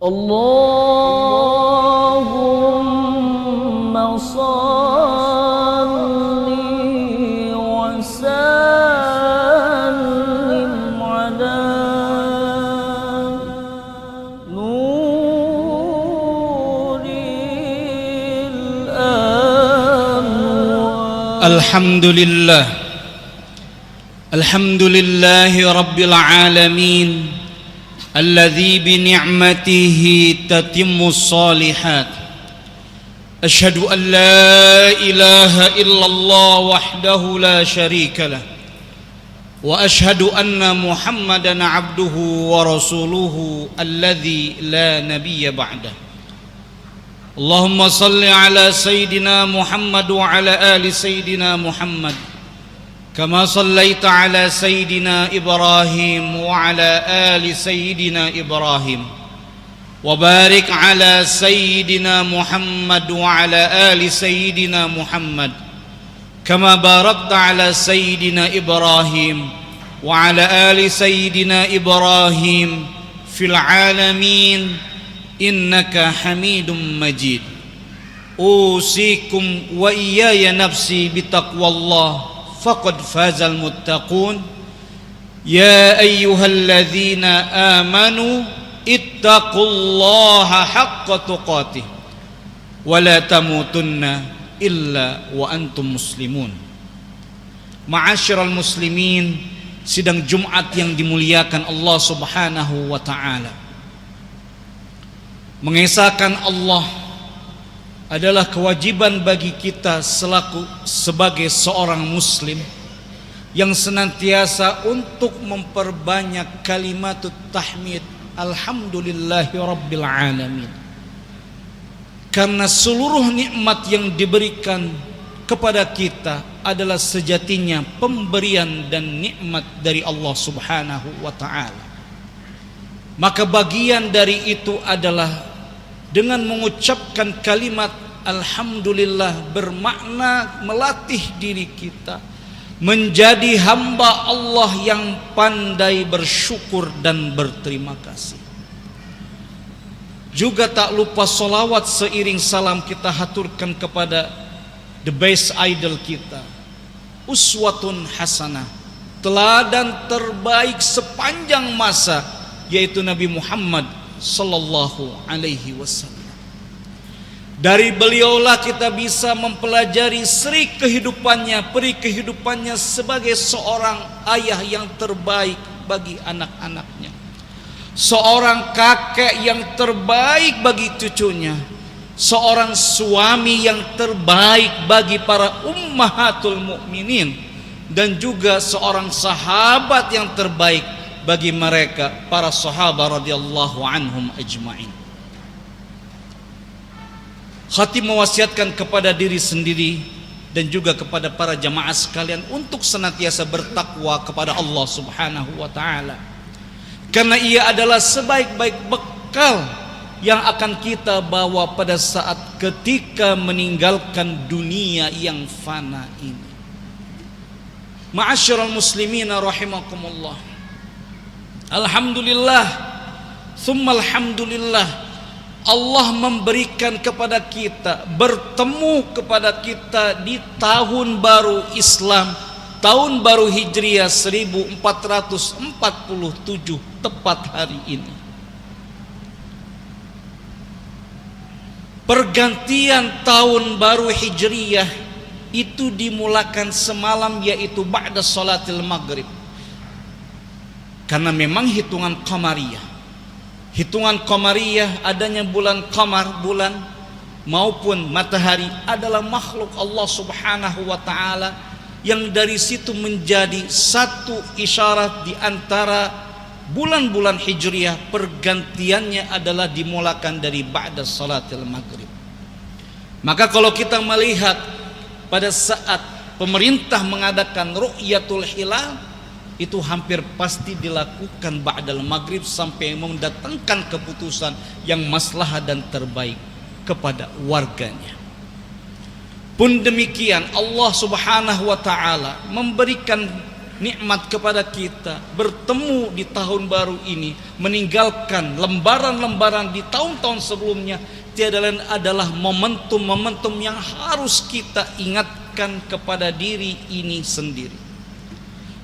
Allahumma salli wa sallim ala nuril anwar. Alhamdulillahi Rabbil Alamin alladzi bi ni'matihi tatimmus shalihat. Asyhadu an la ilaha illallah wahdahu la syarika lah wa asyhadu anna Muhammadan abduhu wa rasuluhu alladzi la nabiyya ba'dah. Allahumma salli ala sayyidina Muhammad wa ala ali sayyidina Muhammad kama sallaita ala sayyidina Ibrahim wa ala ali sayyidina Ibrahim wa barik ala sayyidina Muhammad wa ala ali sayyidina Muhammad kama barakta ala sayyidina Ibrahim wa ala ali sayyidina Ibrahim fil alamin innaka Hamidum Majid. Usikum wa iyaya nafsi bitaqwallah faqad fazal muttaqun. Ya ayyuhalladzina amanu ittaqullaha haqqa tuqatih wa la tamutunna illa wa antum muslimun. Ma'asyiral muslimin, sidang Jumat yang dimuliakan Allah Subhanahu wa taala. Mengesahkan Allah adalah kewajiban bagi kita sebagai seorang muslim yang senantiasa untuk memperbanyak kalimat tahmid alhamdulillahi rabbil alamin, karena seluruh nikmat yang diberikan kepada kita adalah sejatinya pemberian dan nikmat dari Allah Subhanahu wa taala. Maka bagian dari itu adalah dengan mengucapkan kalimat alhamdulillah bermakna melatih diri kita menjadi hamba Allah yang pandai bersyukur dan berterima kasih. Juga tak lupa solawat seiring salam kita haturkan kepada the best idol kita, uswatun hasanah, teladan terbaik sepanjang masa, yaitu Nabi Muhammad sallallahu alaihi wasallam. Dari beliaulah kita bisa mempelajari seri kehidupannya sebagai seorang ayah yang terbaik bagi anak-anaknya, seorang kakek yang terbaik bagi cucunya, seorang suami yang terbaik bagi para ummahatul mukminin, dan juga seorang sahabat yang terbaik bagi mereka para sahabat radhiyallahu anhum ajma'in. Khatib mewasiatkan kepada diri sendiri dan juga kepada para jamaah sekalian untuk senantiasa bertakwa kepada Allah Subhanahu wa taala, karena ia adalah sebaik-baik bekal yang akan kita bawa pada saat ketika meninggalkan dunia yang fana ini. Ma'asyiral muslimin rahimakumullah, alhamdulillah tsumma alhamdulillah, Allah memberikan kepada kita, bertemu kepada kita di tahun baru Islam, tahun baru Hijriah 1447 tepat hari ini. Pergantian tahun baru Hijriah itu dimulakan semalam, yaitu ba'da salatil maghrib. Karena memang hitungan qamariyah adanya bulan qamar, bulan maupun matahari adalah makhluk Allah Subhanahu wa taala, yang dari situ menjadi satu isyarat di antara bulan-bulan Hijriah. Pergantiannya adalah dimulakan dari ba'da salatil maghrib. Maka kalau kita melihat pada saat pemerintah mengadakan ru'yatul hilal, itu hampir pasti dilakukan ba'dal maghrib sampai mendatangkan keputusan yang maslahah dan terbaik kepada warganya. Pun demikian Allah Subhanahu wa taala memberikan nikmat kepada kita bertemu di tahun baru ini, meninggalkan lembaran-lembaran di tahun-tahun sebelumnya, tiada lain adalah momentum-momentum yang harus kita ingatkan kepada diri ini sendiri.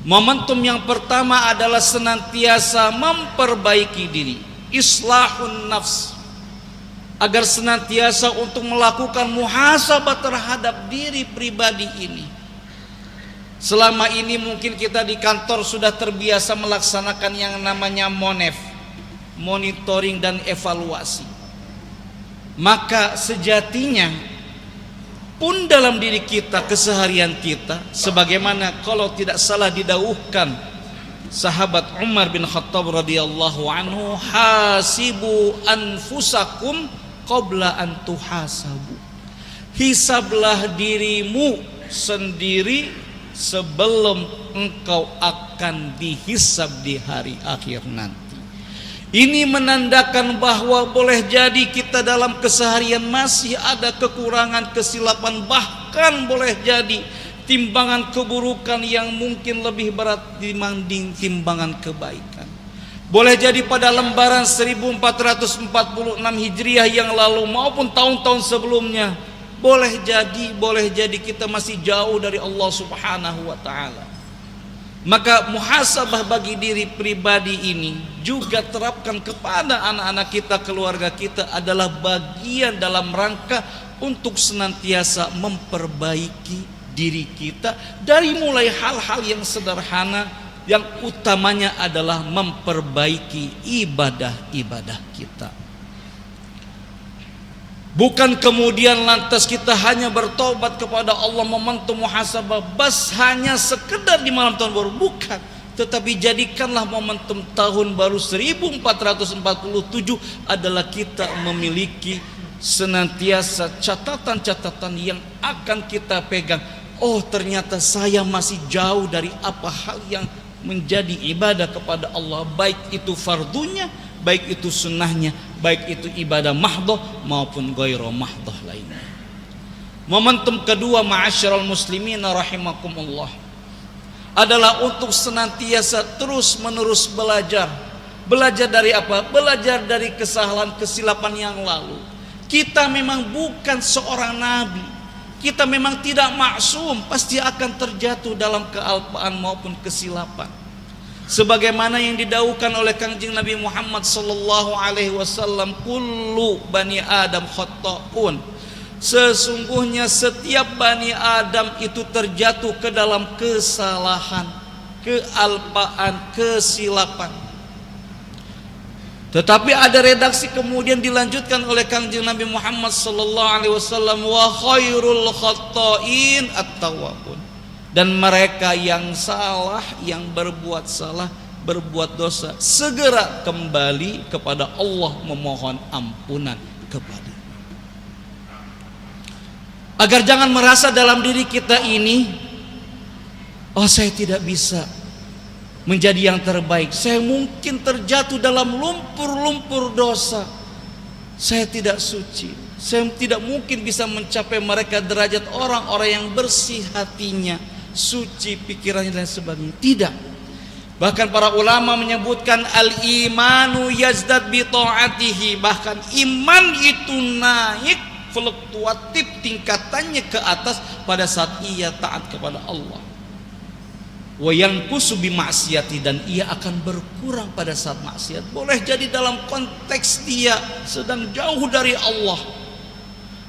Momentum yang pertama adalah senantiasa memperbaiki diri, islahun nafs, agar senantiasa untuk melakukan muhasabah terhadap diri pribadi ini. Selama ini mungkin kita di kantor sudah terbiasa melaksanakan yang namanya monef, monitoring dan evaluasi. Maka sejatinya pun dalam diri kita, keseharian kita, sebagaimana kalau tidak salah didauhkan sahabat Umar bin Khattab radhiyallahu anhu, hasibu anfusakum qabla an tuhasabu. Hisablah dirimu sendiri sebelum engkau akan dihisab di hari akhir nanti. Ini menandakan bahwa boleh jadi kita dalam keseharian masih ada kekurangan, kesilapan, bahkan boleh jadi timbangan keburukan yang mungkin lebih berat dibanding timbangan kebaikan. Boleh jadi pada lembaran 1446 Hijriah yang lalu maupun tahun-tahun sebelumnya, boleh jadi kita masih jauh dari Allah Subhanahu wa taala. Maka muhasabah bagi diri pribadi ini juga terapkan kepada anak-anak kita, keluarga kita, adalah bagian dalam rangka untuk senantiasa memperbaiki diri kita dari mulai hal-hal yang sederhana, yang utamanya adalah memperbaiki ibadah-ibadah kita. Bukan kemudian lantas kita hanya bertobat kepada Allah, momentum muhasabah bas hanya sekedar di malam tahun baru, bukan. Tetapi jadikanlah momentum tahun baru 1447 adalah kita memiliki senantiasa catatan-catatan yang akan kita pegang. Oh, ternyata saya masih jauh dari apa hal yang menjadi ibadah kepada Allah, baik itu fardunya, baik itu sunnahnya, baik itu ibadah mahdoh maupun ghairu mahdoh lainnya. Momentum kedua, ma'asyiral muslimin rahimakumullah, adalah untuk senantiasa terus menerus belajar. Belajar dari apa? Belajar dari kesalahan, kesilapan yang lalu. Kita memang bukan seorang nabi, kita memang tidak maksum, pasti akan terjatuh dalam kealpaan maupun kesilapan. Sebagaimana yang didauhkan oleh Kangjeng Nabi Muhammad sallallahu alaihi wasallam, kullu bani Adam khata'un. Sesungguhnya setiap bani Adam itu terjatuh ke dalam kesalahan, kealpaan, kesilapan. Tetapi ada redaksi kemudian dilanjutkan oleh Kangjeng Nabi Muhammad sallallahu alaihi wasallam, wa khairul khata'in at-tawwabun. Dan mereka yang salah, yang berbuat salah, berbuat dosa, segera kembali kepada Allah memohon ampunan kepada. Agar jangan merasa dalam diri kita ini, oh saya tidak bisa menjadi yang terbaik, saya mungkin terjatuh dalam lumpur-lumpur dosa, saya tidak suci, saya tidak mungkin bisa mencapai mereka derajat orang-orang yang bersih hatinya, suci pikirannya dan sebagainya. Tidak. Bahkan para ulama menyebutkan al-imanu yazdad bi ta'atihi, bahkan iman itu naik fluktuatif tingkatannya ke atas pada saat ia taat kepada Allah. Wa yanqusu bi ma'siyati, dan ia akan berkurang pada saat maksiat. Boleh jadi dalam konteks dia sedang jauh dari Allah.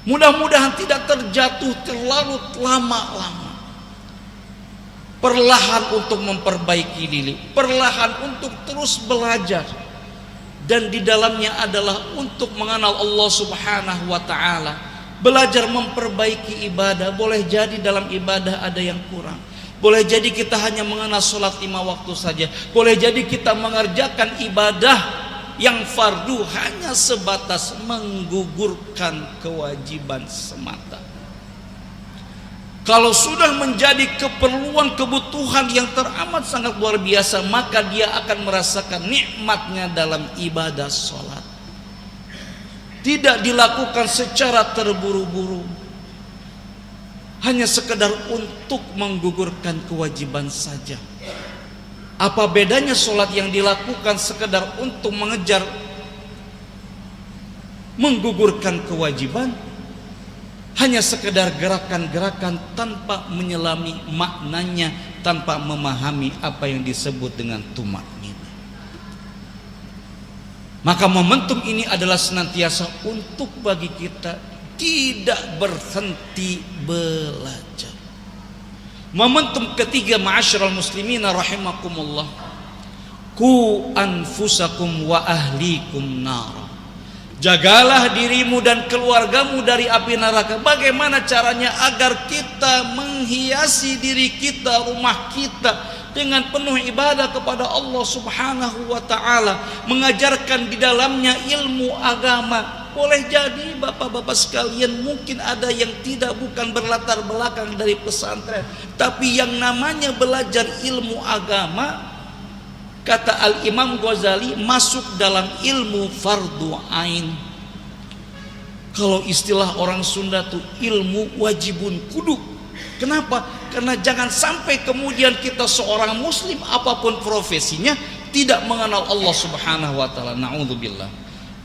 Mudah-mudahan tidak terjatuh terlalu lama-lama. Perlahan untuk memperbaiki diri, perlahan untuk terus belajar, dan di dalamnya adalah untuk mengenal Allah Subhanahu wa taala. Belajar memperbaiki ibadah. Boleh jadi dalam ibadah ada yang kurang. Boleh jadi kita hanya mengenal sholat 5 waktu saja. Boleh jadi kita mengerjakan ibadah yang fardu hanya sebatas menggugurkan kewajiban semata. Kalau sudah menjadi keperluan, kebutuhan yang teramat sangat luar biasa, maka dia akan merasakan nikmatnya dalam ibadah sholat. Tidak dilakukan secara terburu-buru. hanya sekedar untuk menggugurkan kewajiban saja. Apa bedanya sholat yang dilakukan sekedar untuk mengejar menggugurkan kewajiban, hanya sekedar gerakan-gerakan tanpa menyelami maknanya, tanpa memahami apa yang disebut dengan tumakninah. Maka momentum ini adalah senantiasa untuk bagi kita tidak berhenti belajar. Momentum ketiga, ma'asyiral muslimina rahimakumullah, ku anfusakum wa ahlikum nar. Jagalah dirimu dan keluargamu dari api neraka. Bagaimana caranya agar kita menghiasi diri kita, rumah kita dengan penuh ibadah kepada Allah Subhanahu wa taala, mengajarkan di dalamnya ilmu agama. Boleh jadi bapak-bapak sekalian mungkin ada yang bukan berlatar belakang dari pesantren, tapi yang namanya belajar ilmu agama, kata Al-Imam Ghazali, masuk dalam ilmu fardu ain. Kalau istilah orang Sunda tuh ilmu wajibun kudu. Kenapa? Karena jangan sampai kemudian kita seorang muslim apapun profesinya tidak mengenal Allah Subhanahu wa taala. Na'udzubillah.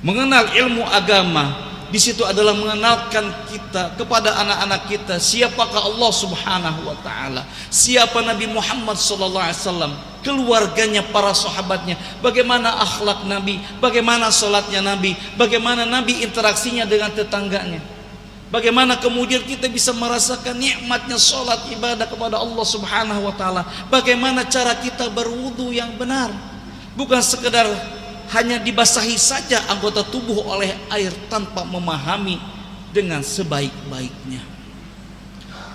Mengenal ilmu agama di situ adalah mengenalkan kita kepada anak-anak kita siapakah Allah Subhanahu wa taala, siapa Nabi Muhammad sallallahu alaihi wasallam, keluarganya, para sahabatnya, bagaimana akhlak Nabi, bagaimana salatnya Nabi, bagaimana Nabi interaksinya dengan tetangganya. Bagaimana kemudian kita bisa merasakan nikmatnya salat ibadah kepada Allah Subhanahu wa taala. Bagaimana cara kita berwudu yang benar, bukan sekedar hanya dibasahi saja anggota tubuh oleh air tanpa memahami dengan sebaik-baiknya.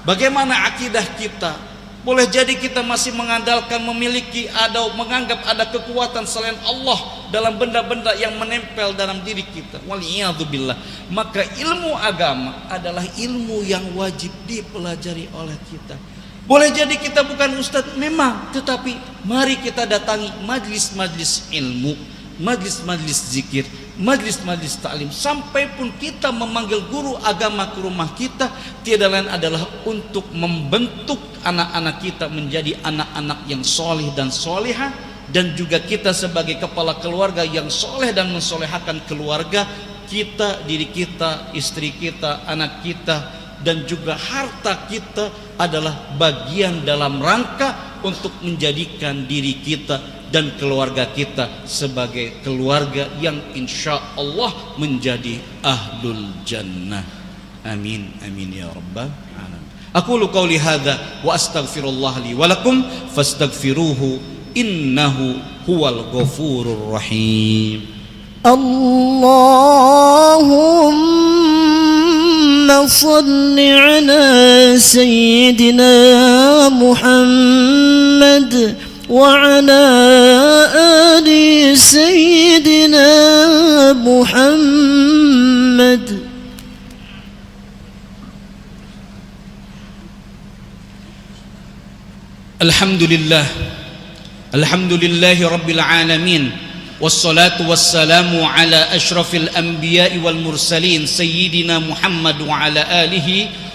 Bagaimana akidah kita? Boleh jadi kita masih mengandalkan, memiliki atau menganggap ada kekuatan selain Allah dalam benda-benda yang menempel dalam diri kita. Waliyadzubillah. Maka ilmu agama adalah ilmu yang wajib dipelajari oleh kita. Boleh jadi kita bukan ustadz memang, tetapi mari kita datangi majlis-majlis ilmu, majlis-majlis zikir, majlis-majlis ta'lim. Sampai pun kita memanggil guru agama ke rumah kita, tiada lain adalah untuk membentuk anak-anak kita menjadi anak-anak yang soleh dan solehah, dan juga kita sebagai kepala keluarga yang soleh dan mensolehahkan keluarga kita, diri kita, istri kita, anak kita, dan juga harta kita adalah bagian dalam rangka untuk menjadikan diri kita dan keluarga kita sebagai keluarga yang insya Allah menjadi ahlul jannah. Amin amin ya rabbal alamin. Aqulu qauli hadza wa astaghfirullah li wa lakum fastaghfiruhu innahu huwal ghafurur rahim. Allahumma salli ala sayyidina Muhammad وعلى آل سيدنا محمد. الحمد لله رب العالمين والصلاة والسلام على أشرف الأنبياء والمرسلين سيدنا محمد وعلى آله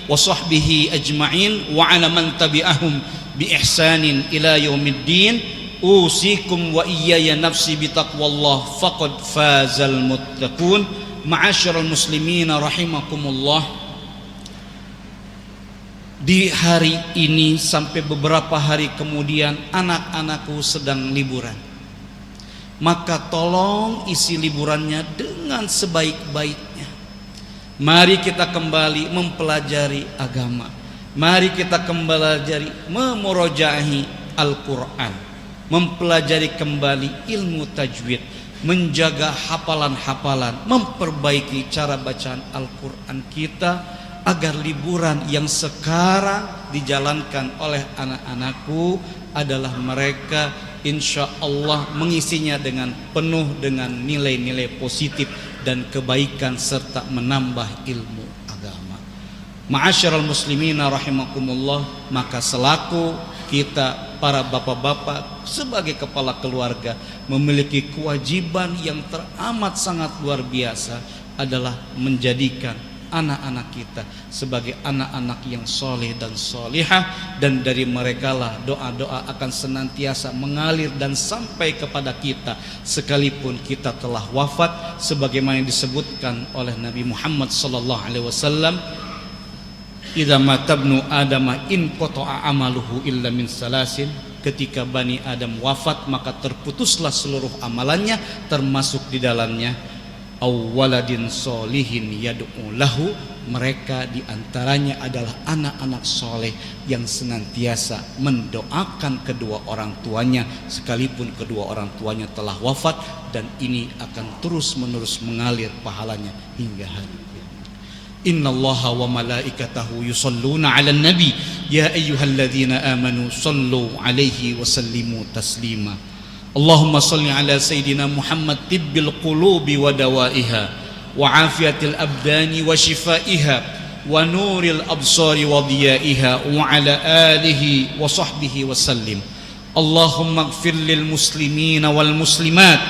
وصحبه أجمعين وعلى من تبعهم بإحسان إلى يوم الدين. أوصيكم وإياي نفسي بتقوى الله فقد فاز المتقون. معاشر المسلمين rahimakumullah. Di hari ini sampai beberapa hari kemudian anak-anakku sedang liburan. Maka tolong isi liburannya dengan sebaik-baiknya. Mari kita kembali mempelajari agama. Mari kita kembali memurojahi Al-Quran, mempelajari kembali ilmu tajwid, menjaga hafalan-hafalan, memperbaiki cara bacaan Al-Quran kita, agar liburan yang sekarang dijalankan oleh anak-anakku adalah mereka insya Allah mengisinya dengan penuh dengan nilai-nilai positif dan kebaikan serta menambah ilmu agama. Ma'asyiral muslimina rahimakumullah. Maka selaku kita para bapak-bapak sebagai kepala keluarga memiliki kewajiban yang teramat sangat luar biasa adalah menjadikan anak-anak kita sebagai anak-anak yang soleh dan solihah, dan dari merekalah doa-doa akan senantiasa mengalir dan sampai kepada kita sekalipun kita telah wafat, sebagaimana yang disebutkan oleh Nabi Muhammad sallallahu alaihi wasallam, idza matabnu adama in qata'a amaluhu illa min salasin, ketika Bani Adam wafat maka terputuslah seluruh amalannya, termasuk di dalamnya awwaladin solihin yad'u lahu, mereka diantaranya adalah anak-anak soleh yang senantiasa mendoakan kedua orang tuanya sekalipun kedua orang tuanya telah wafat, dan ini akan terus menerus mengalir pahalanya hingga hari kiamat. Innallaha wa malaikatahu yusalluna 'alan nabi ya ayyuhalladzina amanu sallu 'alaihi wa sallimu taslima. Allahumma salli ala Sayyidina Muhammad tibbil qulubi wa dawaiha wa afiyatil abdani wa shifaiha wa nuril absari wa diyaiha wa ala alihi wa sahbihi wa sallim. Allahumma ighfir lil muslimina wal muslimat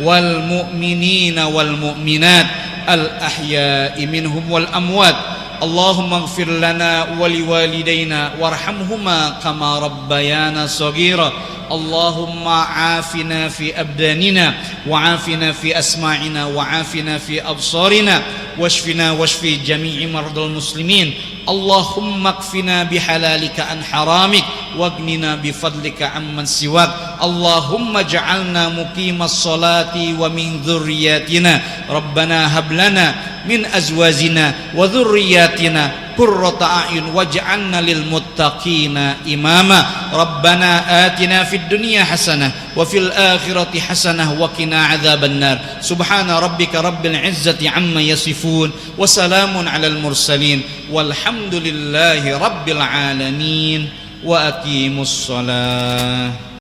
wal mu'minina wal mu'minat al ahya'i minhum wal amwat. Allahumma ighfir lana wa liwalidayna warhamhuma kama rabbayana saghira. Allahumma afina fi abdanina wa afina fi asma'ina wa afina fi absarina washfina washfi jami'i mardal muslimin. Allahumma kfina bihalalika an haramik wagnina bifadlika amman siwak. Allahumma ja'alna muqimas salati wa min dhurriyyatina rabbana hablana min azwajina wa dhurriyyatina qurrata a'yun waj'alna lil muttaqina imama. Rabbana atina fid dunya hasanah wa fil akhirati hasanah wa qina adzabannar. Subhana rabbika rabbil izzati amma yasifun wa salamun alal mursalin walhamdulillahi rabbil alamin. Wa aqimus shalah.